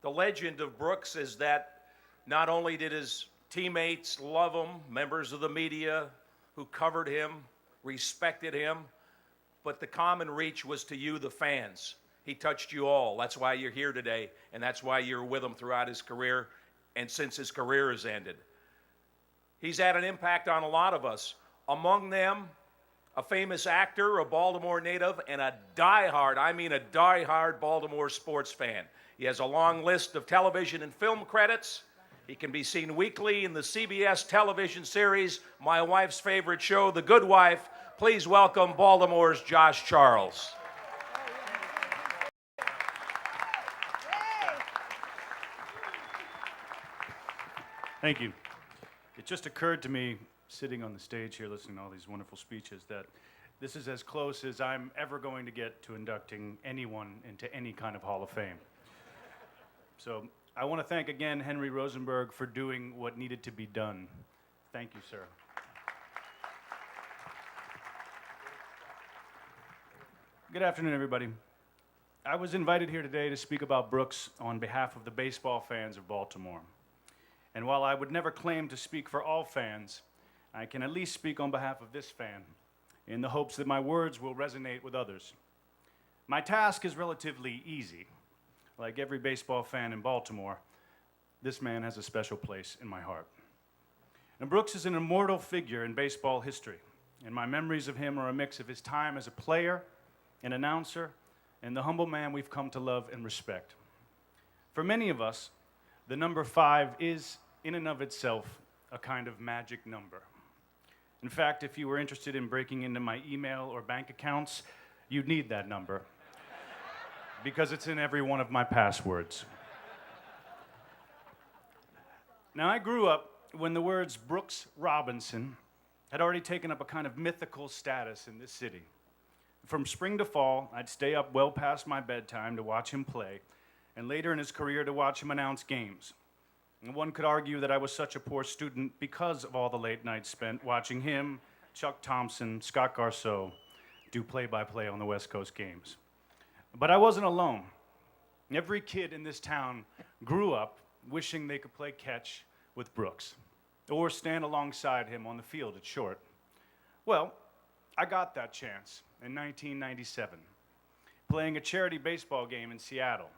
The legend of Brooks is that not only did his teammates love him, members of the media who covered him, respected him, but the common reach was to you, the fans. He touched you all. That's why you're here today, and that's why you're with him throughout his career and since his career has ended. He's had an impact on a lot of us. Among them, a famous actor, a Baltimore native, and a diehard Baltimore sports fan. He has a long list of television and film credits. He can be seen weekly in the CBS television series, my wife's favorite show, The Good Wife. Please welcome Baltimore's Josh Charles. Thank you. It just occurred to me, sitting on the stage here listening to all these wonderful speeches, that this is as close as I'm ever going to get to inducting anyone into any kind of Hall of Fame. So I want to thank again Henry Rosenberg for doing what needed to be done. Thank you, sir. Good afternoon, everybody. I was invited here today to speak about Brooks on behalf of the baseball fans of Baltimore. And while I would never claim to speak for all fans, I can at least speak on behalf of this fan in the hopes that my words will resonate with others. My task is relatively easy. Like every baseball fan in Baltimore, this man has a special place in my heart. And Brooks is an immortal figure in baseball history, and my memories of him are a mix of his time as a player, an announcer, and the humble man we've come to love and respect. For many of us, the number 5 is, in and of itself, a kind of magic number. In fact, if you were interested in breaking into my email or bank accounts, you'd need that number, because it's in every one of my passwords. Now, I grew up when the words Brooks Robinson had already taken up a kind of mythical status in this city. From spring to fall, I'd stay up well past my bedtime to watch him play, and later in his career to watch him announce games. And one could argue that I was such a poor student because of all the late nights spent watching him, Chuck Thompson, Scott Garceau do play-by-play on the West Coast games. But I wasn't alone. Every kid in this town grew up wishing they could play catch with Brooks or stand alongside him on the field at short. Well, I got that chance in 1997, playing a charity baseball game in Seattle.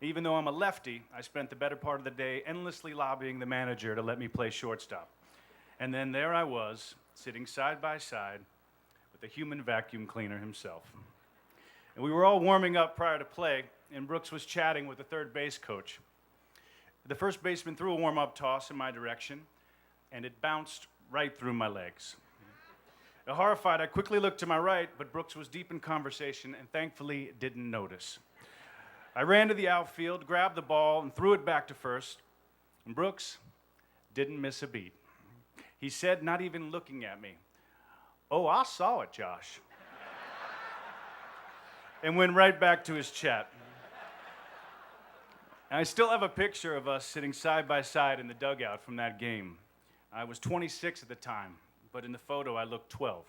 Even though I'm a lefty, I spent the better part of the day endlessly lobbying the manager to let me play shortstop. And then there I was, sitting side by side with the human vacuum cleaner himself. And we were all warming up prior to play, and Brooks was chatting with the third base coach. The first baseman threw a warm-up toss in my direction, and it bounced right through my legs. Horrified, I quickly looked to my right, but Brooks was deep in conversation and thankfully didn't notice. I ran to the outfield, grabbed the ball, and threw it back to first, and Brooks didn't miss a beat. He said, not even looking at me, "Oh, I saw it, Josh," and went right back to his chat. I still have a picture of us sitting side by side in the dugout from that game. I was 26 at the time, but in the photo I looked 12.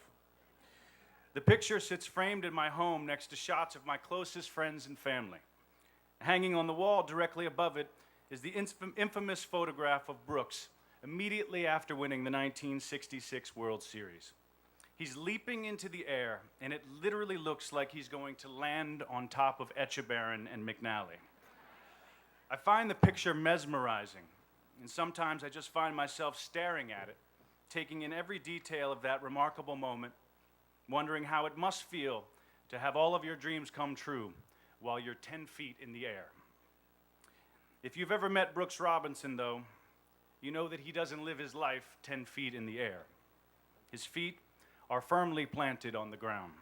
The picture sits framed in my home next to shots of my closest friends and family. Hanging on the wall directly above it is the infamous photograph of Brooks immediately after winning the 1966 World Series. He's leaping into the air, and it literally looks like he's going to land on top of Etchebarren and McNally. I find the picture mesmerizing, and sometimes I just find myself staring at it, taking in every detail of that remarkable moment, wondering how it must feel to have all of your dreams come true while you're 10 feet in the air. If you've ever met Brooks Robinson, though, you know that he doesn't live his life 10 feet in the air. His feet are firmly planted on the ground.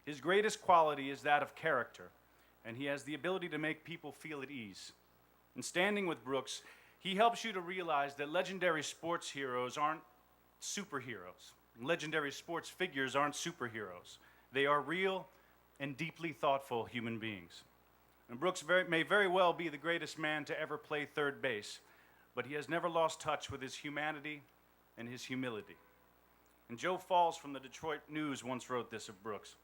His greatest quality is that of character, and he has the ability to make people feel at ease. In standing with Brooks, he helps you to realize that legendary sports heroes aren't superheroes. Legendary sports figures aren't superheroes. They are real and deeply thoughtful human beings. And Brooks may very well be the greatest man to ever play third base, but he has never lost touch with his humanity and his humility. And Joe Falls from the Detroit News once wrote this of Brooks: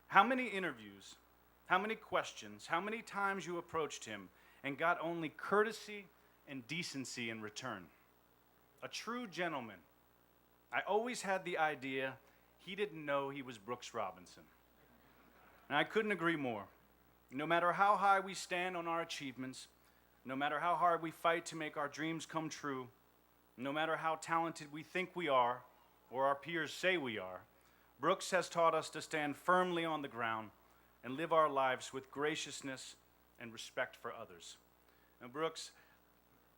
"How many interviews, how many questions, how many times you approached him, and got only courtesy and decency in return. A true gentleman. I always had the idea he didn't know he was Brooks Robinson. And I couldn't agree more. No matter how high we stand on our achievements, no matter how hard we fight to make our dreams come true, no matter how talented we think we are, or our peers say we are, Brooks has taught us to stand firmly on the ground and live our lives with graciousness and respect for others. And Brooks,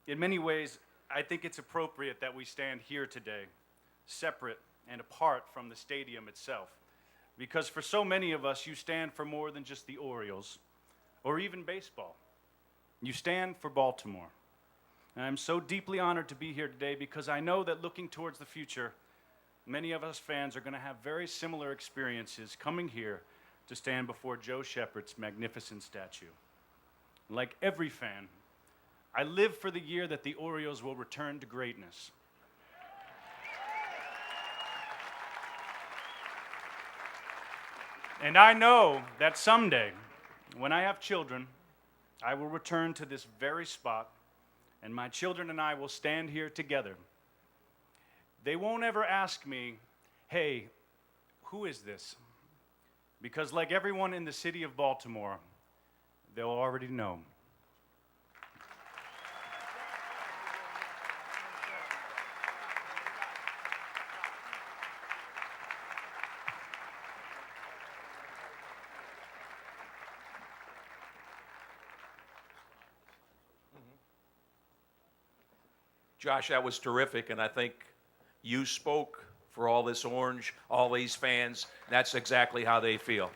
in many ways, I think it's appropriate that we stand here today, separate and apart from the stadium itself. Because for so many of us, you stand for more than just the Orioles, or even baseball. You stand for Baltimore. And I'm so deeply honored to be here today because I know that looking towards the future, many of us fans are going to have very similar experiences coming here to stand before Joe Shepard's magnificent statue. Like every fan, I live for the year that the Orioles will return to greatness. And I know that someday, when I have children, I will return to this very spot, and my children and I will stand here together. They won't ever ask me, hey, who is this? Because like everyone in the city of Baltimore, they'll already know. Josh, that was terrific, and I think you spoke for all this orange, all these fans. That's exactly how they feel.